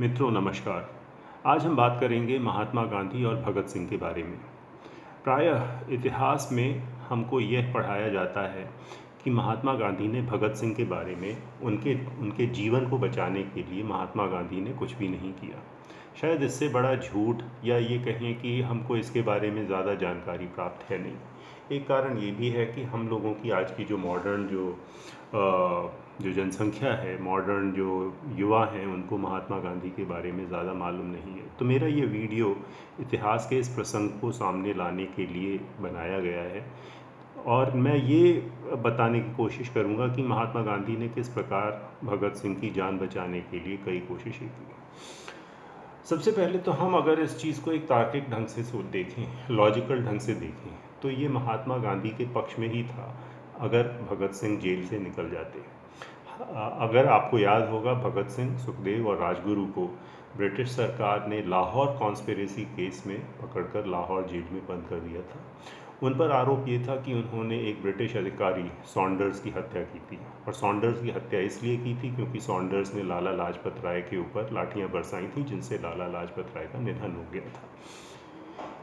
मित्रों नमस्कार। आज हम बात करेंगे महात्मा गांधी और भगत सिंह के बारे में। प्रायः इतिहास में हमको यह पढ़ाया जाता है कि महात्मा गांधी ने भगत सिंह के बारे में उनके उनके जीवन को बचाने के लिए महात्मा गांधी ने कुछ भी नहीं किया। शायद इससे बड़ा झूठ या ये कहें कि हमको इसके बारे में ज़्यादा जानकारी प्राप्त है नहीं। एक कारण ये भी है कि हम लोगों की आज की जो मॉडर्न जो जनसंख्या है, मॉडर्न जो युवा हैं, उनको महात्मा गांधी के बारे में ज़्यादा मालूम नहीं है। तो मेरा ये वीडियो इतिहास के इस प्रसंग को सामने लाने के लिए बनाया गया है और मैं ये बताने की कोशिश करूँगा कि महात्मा गांधी ने किस प्रकार भगत सिंह की जान बचाने के लिए कई कोशिशें की। सबसे पहले तो हम अगर इस चीज़ को एक तार्किक ढंग से देखें, लॉजिकल ढंग से देखें, तो ये महात्मा गांधी के पक्ष में ही था अगर भगत सिंह जेल से निकल जाते। अगर आपको याद होगा, भगत सिंह, सुखदेव और राजगुरु को ब्रिटिश सरकार ने लाहौर कॉन्स्पिरेसी केस में पकड़कर लाहौर जेल में बंद कर दिया था। उन पर आरोप ये था कि उन्होंने एक ब्रिटिश अधिकारी सॉन्डर्स की हत्या की थी, और सॉन्डर्स की हत्या इसलिए की थी क्योंकि सॉन्डर्स ने लाला लाजपत राय के ऊपर लाठियां बरसाई थी, जिनसे लाला लाजपत राय का निधन हो गया था।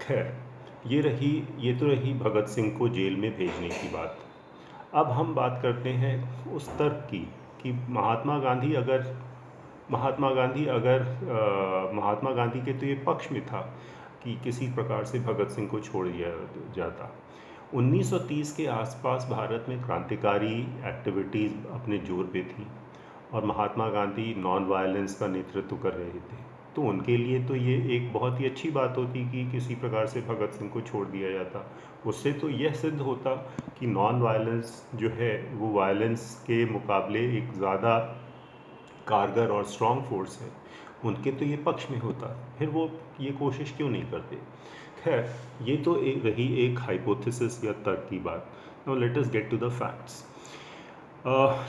खैर, ये तो रही भगत सिंह को जेल में भेजने की बात। अब हम बात करते हैं उस तर्क की कि महात्मा गांधी के तो ये पक्ष में था कि किसी प्रकार से भगत सिंह को छोड़ दिया जाता। 1930 के आसपास भारत में क्रांतिकारी एक्टिविटीज़ अपने जोर पे थी और महात्मा गांधी नॉन वायलेंस का नेतृत्व कर रहे थे। तो उनके लिए तो ये एक बहुत ही अच्छी बात होती कि किसी प्रकार से भगत सिंह को छोड़ दिया जाता। उससे तो यह सिद्ध होता कि नॉन वायलेंस जो है वो वायलेंस के मुकाबले एक ज़्यादा कारगर और स्ट्रॉन्ग फोर्स है। उनके तो ये पक्ष में होता, फिर वो ये कोशिश क्यों नहीं करते। खैर, ये तो रही एक हाइपोथेसिस या तर्क की बात। Now let us get to the facts.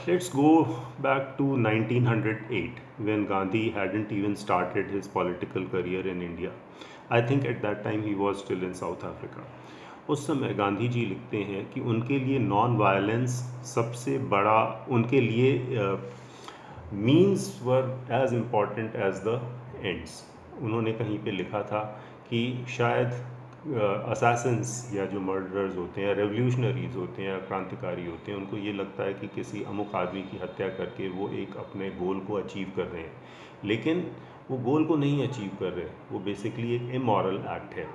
Let's go back to 1908 when Gandhi hadn't even started his political career in India. I think at that time he was still in South Africa. उस समय गांधी जी लिखते हैं कि उनके लिए non violence सबसे बड़ा, उनके लिए means were as important as the ends. उन्होंने कहीं पे लिखा था कि शायद असासिन्स या जो मर्डरर्स होते हैं, रेवोल्यूशनरीज होते हैं या क्रांतिकारी होते हैं, उनको ये लगता है कि किसी अमुक आदमी की हत्या करके वो एक अपने गोल को अचीव कर रहे हैं, लेकिन वो गोल को नहीं अचीव कर रहे, वो बेसिकली एक इमॉरल एक्ट है।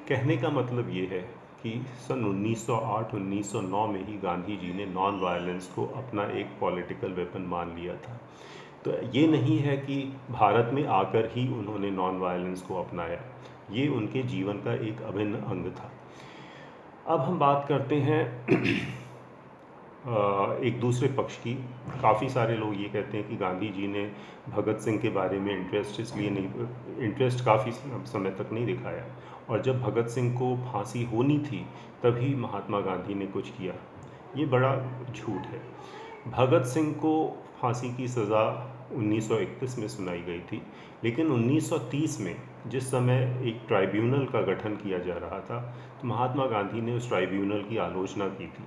कहने का मतलब ये है कि सन 1908-1909 में ही गांधी जी ने नॉन वायलेंस को अपना एक पॉलिटिकल वेपन मान लिया था। तो ये नहीं है कि भारत में आकर ही उन्होंने नॉन वायलेंस को अपनाया, ये उनके जीवन का एक अभिन्न अंग था। अब हम बात करते हैं एक दूसरे पक्ष की। काफ़ी सारे लोग ये कहते हैं कि गांधी जी ने भगत सिंह के बारे में इंटरेस्ट काफ़ी समय तक नहीं दिखाया, और जब भगत सिंह को फांसी होनी थी तभी महात्मा गांधी ने कुछ किया। ये बड़ा झूठ है। भगत सिंह को फांसी की सज़ा 1931 में सुनाई गई थी, लेकिन 1930 में जिस समय एक ट्राइब्यूनल का गठन किया जा रहा था, तो महात्मा गांधी ने उस ट्राइब्यूनल की आलोचना की थी।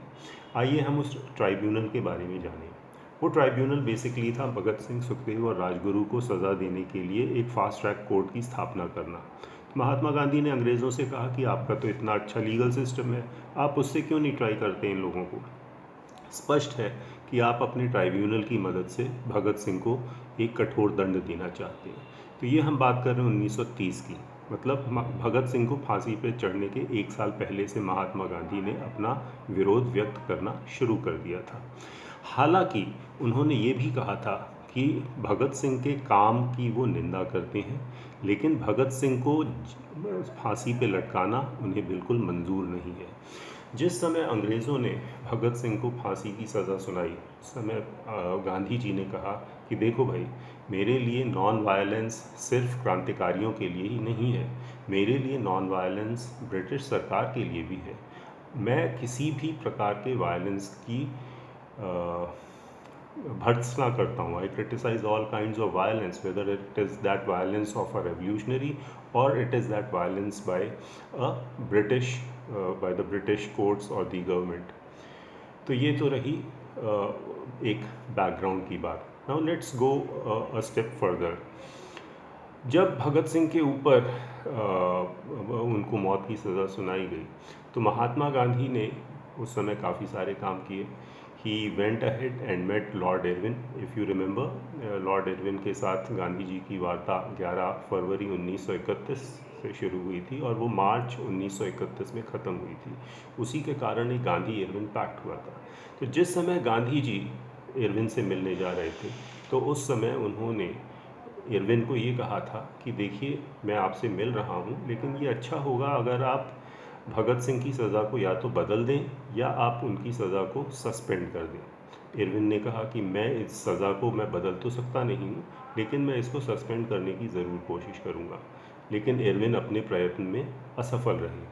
आइए हम उस ट्राइब्यूनल के बारे में जानें। वो ट्राइब्यूनल बेसिकली था भगत सिंह, सुखदेव और राजगुरु को सज़ा देने के लिए एक फास्ट ट्रैक कोर्ट की स्थापना करना। तो महात्मा गांधी ने अंग्रेज़ों से कहा कि आपका तो इतना अच्छा लीगल सिस्टम है, आप उससे क्यों नहीं ट्राई करते इन लोगों को। स्पष्ट है कि आप अपने ट्राइब्यूनल की मदद से भगत सिंह को एक कठोर दंड देना चाहते हैं। तो ये हम बात कर रहे हैं 1930 की, मतलब भगत सिंह को फांसी पर चढ़ने के एक साल पहले से महात्मा गांधी ने अपना विरोध व्यक्त करना शुरू कर दिया था। हालांकि उन्होंने ये भी कहा था कि भगत सिंह के काम की वो निंदा करते हैं, लेकिन भगत सिंह को फांसी पे लटकाना उन्हें बिल्कुल मंजूर नहीं है। जिस समय अंग्रेज़ों ने भगत सिंह को फांसी की सज़ा सुनाई, उस समय गांधी जी ने कहा कि देखो भाई, मेरे लिए नॉन वायलेंस सिर्फ क्रांतिकारियों के लिए ही नहीं है, मेरे लिए नॉन वायलेंस ब्रिटिश सरकार के लिए भी है। मैं किसी भी प्रकार के वायलेंस की भर्त्सना करता हूँ। I criticise all kinds of violence, whether it is that violence of a revolutionary or it is that violence by the British courts or the government. तो ये तो रही एक बैकग्राउंड की बात। Now let's go a step further. जब भगत सिंह के ऊपर उनको मौत की सज़ा सुनाई गई तो महात्मा गांधी ने उस समय काफ़ी सारे काम किए। He went ahead and met Lord Irwin. If you remember, Lord Irwin के साथ गांधी जी की वार्ता 11 फरवरी 1931 से शुरू हुई थी और वो मार्च 1931 में ख़त्म हुई थी। उसी के कारण एक गांधी इरविन पैक्ट हुआ था। तो जिस समय गांधी जी इरविन से मिलने जा रहे थे तो उस समय उन्होंने इरविन को ये कहा था कि देखिए, मैं आपसे मिल रहा हूँ, लेकिन ये अच्छा होगा अगर आप भगत सिंह की सज़ा को या तो बदल दें या आप उनकी सज़ा को सस्पेंड कर दें। इरविन ने कहा कि मैं इस सज़ा को मैं बदल तो सकता नहीं हूँ, लेकिन मैं इसको सस्पेंड करने की ज़रूर कोशिश करूँगा। लेकिन इरविन अपने प्रयत्न में असफल रहे।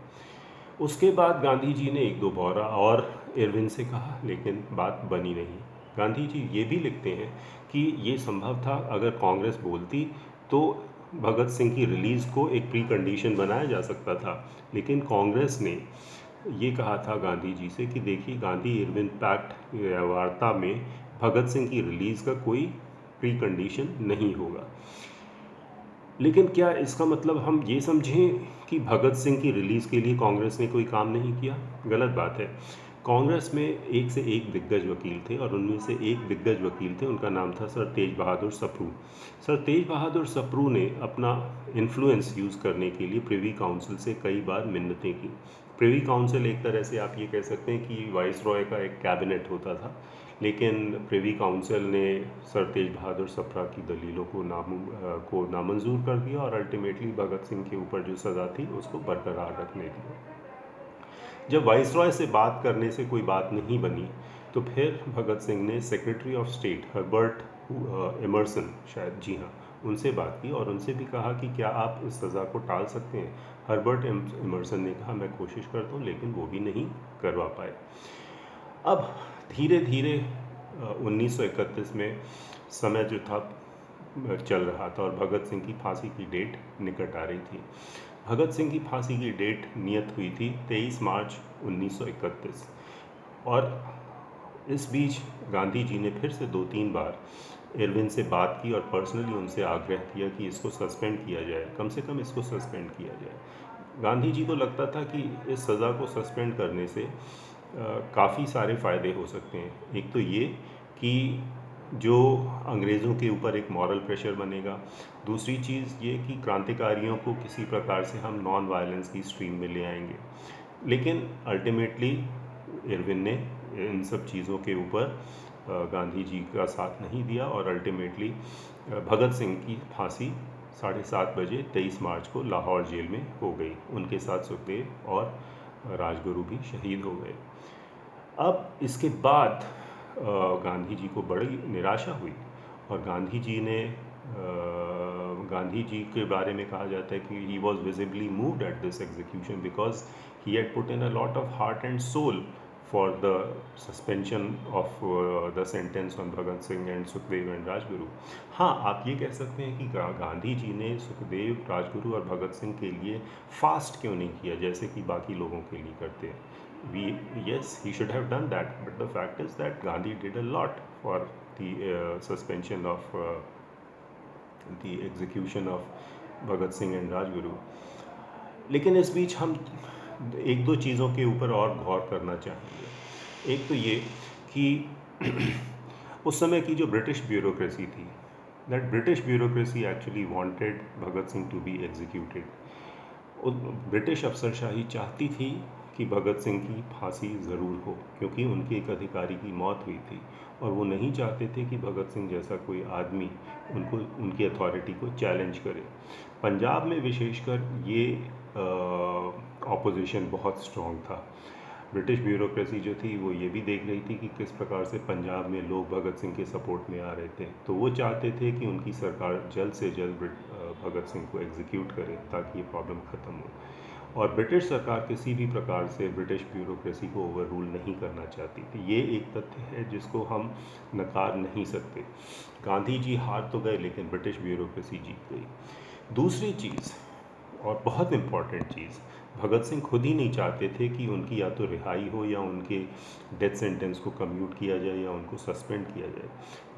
उसके बाद गांधी जी ने एक दो बौरा और इरविन से कहा, लेकिन बात बनी नहीं। गांधी जी ये भी लिखते हैं कि ये संभव था अगर कांग्रेस बोलती तो भगत सिंह की रिलीज़ को एक प्री कंडीशन बनाया जा सकता था, लेकिन कांग्रेस ने ये कहा था गांधी जी से कि देखिए, गांधी इरविन पैक्ट वार्ता में भगत सिंह की रिलीज़ का कोई प्री कंडीशन नहीं होगा। लेकिन क्या इसका मतलब हम ये समझें कि भगत सिंह की रिलीज़ के लिए कांग्रेस ने कोई काम नहीं किया? गलत बात है। कांग्रेस में एक से एक दिग्गज वकील थे और उनमें से एक दिग्गज वकील थे, उनका नाम था सर तेज बहादुर सप्रू। सर तेज बहादुर सप्रू ने अपना इन्फ्लुएंस यूज़ करने के लिए प्रिवी काउंसिल से कई बार मिन्नतें की। प्रिवी काउंसिल एक तरह से आप ये कह सकते हैं कि वाइस रॉय का एक कैबिनेट होता था, लेकिन प्रिवी काउंसिल ने सर तेज बहादुर सप्रा की दलीलों को नामंजूर कर दिया और अल्टीमेटली भगत सिंह के ऊपर जो सज़ा थी उसको बरकरार रखने दिया। जब वाइसरॉय से बात करने से कोई बात नहीं बनी तो फिर भगत सिंह ने secretary of state Herbert Emerson, शायद, जी हाँ, उनसे बात की और उनसे भी कहा कि क्या आप इस सज़ा को टाल सकते हैं। हर्बर्ट एमर्सन ने कहा, मैं कोशिश करता हूँ, लेकिन वो भी नहीं करवा पाए। अब धीरे धीरे 1931 में समय जो था चल रहा था और भगत सिंह की फांसी की डेट निकट आ रही थी। भगत सिंह की फांसी की डेट नियत हुई थी 23 मार्च 1931 और इस बीच गांधी जी ने फिर से 2-3 बार इरविन से बात की और पर्सनली उनसे आग्रह किया कि इसको सस्पेंड किया जाए, कम से कम इसको सस्पेंड किया जाए। गांधी जी को लगता था कि इस सज़ा को सस्पेंड करने से काफ़ी सारे फ़ायदे हो सकते हैं। एक तो ये कि जो अंग्रेज़ों के ऊपर एक मॉरल प्रेशर बनेगा। दूसरी चीज़ ये कि क्रांतिकारियों को किसी प्रकार से हम नॉन वायलेंस की स्ट्रीम में ले आएंगे। लेकिन अल्टीमेटली इरविन ने इन सब चीज़ों के ऊपर गांधी जी का साथ नहीं दिया और अल्टीमेटली भगत सिंह की फांसी 7:30 बजे 23 मार्च को लाहौर जेल में हो गई। उनके साथ सुखदेव और राजगुरु भी शहीद हो गए। अब इसके बाद गांधी जी को बड़ी निराशा हुई और गांधी जी के बारे में कहा जाता है कि he was visibly moved at this execution because he had put in a lot of heart and soul for the suspension of the sentence on Bhagat Singh and Sukhdev and Rajguru. हाँ, आप ये कह सकते हैं कि गांधी जी ने सुखदेव, राजगुरु और भगत सिंह के लिए फास्ट क्यों नहीं किया जैसे कि बाकी लोगों के लिए करते हैं। Yes, he should have done that, but the fact is that Gandhi did a lot for the suspension of the execution of Bhagat Singh and Rajguru. लेकिन इस बीच हम एक दो चीज़ों के ऊपर और गौर करना चाहेंगे। एक तो ये कि उस समय की जो ब्रिटिश ब्यूरोक्रेसी थी, that British bureaucracy actually wanted Bhagat Singh to be executed. British अफसरशाही चाहती थी कि भगत सिंह की फांसी ज़रूर हो, क्योंकि उनके एक अधिकारी की मौत हुई थी और वो नहीं चाहते थे कि भगत सिंह जैसा कोई आदमी उनकी अथॉरिटी को चैलेंज करे। पंजाब में विशेषकर ये ऑपोजिशन बहुत स्ट्रॉन्ग था। ब्रिटिश ब्यूरोक्रेसी जो थी वो ये भी देख रही थी कि किस प्रकार से पंजाब में लोग भगत सिंह के सपोर्ट में आ रहे थे, तो वो चाहते थे कि उनकी सरकार जल्द से जल्द भगत सिंह को एग्जीक्यूट करे ताकि ये प्रॉब्लम ख़त्म हो। और ब्रिटिश सरकार किसी भी प्रकार से ब्रिटिश ब्यूरोक्रेसी को ओवर रूल नहीं करना चाहती थी। ये एक तथ्य है जिसको हम नकार नहीं सकते। गांधी जी हार तो गए, लेकिन ब्रिटिश ब्यूरोक्रेसी जीत गई। दूसरी चीज़ और बहुत इम्पॉर्टेंट चीज़, भगत सिंह खुद ही नहीं चाहते थे कि उनकी या तो रिहाई हो या उनके डेथ सेंटेंस को कम्यूट किया जाए या उनको सस्पेंड किया जाए,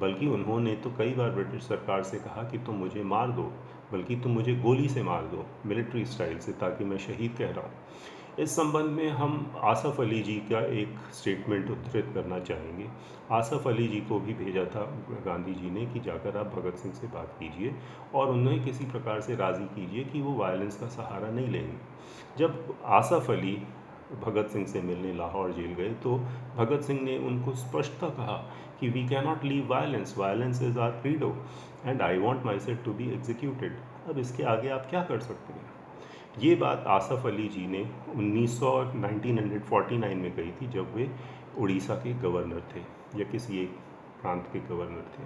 बल्कि उन्होंने तो कई बार ब्रिटिश सरकार से कहा कि तुम मुझे मार दो, बल्कि तुम मुझे गोली से मार दो, मिलिट्री स्टाइल से, ताकि मैं शहीद कह रहा हूँ। इस संबंध में हम आसफ़ अली जी का एक स्टेटमेंट उद्धृत करना चाहेंगे। आसफ़ अली जी को भी भेजा था गांधी जी ने कि जाकर आप भगत सिंह से बात कीजिए और उन्हें किसी प्रकार से राज़ी कीजिए कि वो वायलेंस का सहारा नहीं लेंगे। जब आसफ़ अली भगत सिंह से मिलने लाहौर जेल गए तो भगत सिंह ने उनको स्पष्टता कहा कि we can not leave violence, violence is our credo and I want my self to be executed. अब इसके आगे आप क्या कर सकते हैं। ये बात आसफ़ अली जी ने 1949 में कही थी, जब वे उड़ीसा के गवर्नर थे या किसी एक प्रांत के गवर्नर थे।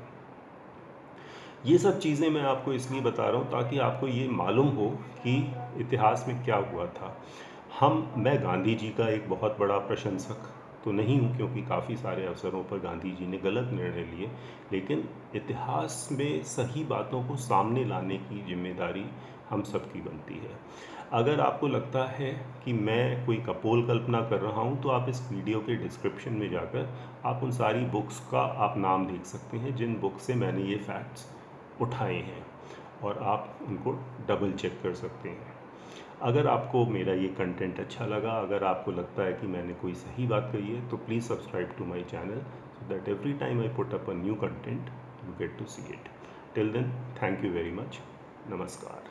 ये सब चीज़ें मैं आपको इसलिए बता रहा हूँ ताकि आपको ये मालूम हो कि इतिहास में क्या हुआ था। मैं गांधी जी का एक बहुत बड़ा प्रशंसक तो नहीं हूँ, क्योंकि काफ़ी सारे अवसरों पर गांधी जी ने गलत निर्णय लिए, लेकिन इतिहास में सही बातों को सामने लाने की जिम्मेदारी हम सबकी बनती है। अगर आपको लगता है कि मैं कोई कपोल कल्पना कर रहा हूँ, तो आप इस वीडियो के डिस्क्रिप्शन में जाकर आप उन सारी बुक्स का आप नाम देख सकते हैं जिन बुक से मैंने ये फैक्ट्स उठाए हैं, और आप उनको डबल चेक कर सकते हैं। अगर आपको मेरा ये कंटेंट अच्छा लगा, अगर आपको लगता है कि मैंने कोई सही बात कही है, तो please subscribe to my channel so that every time I put up a new content you get to see it. Till then, thank you very much. नमस्कार।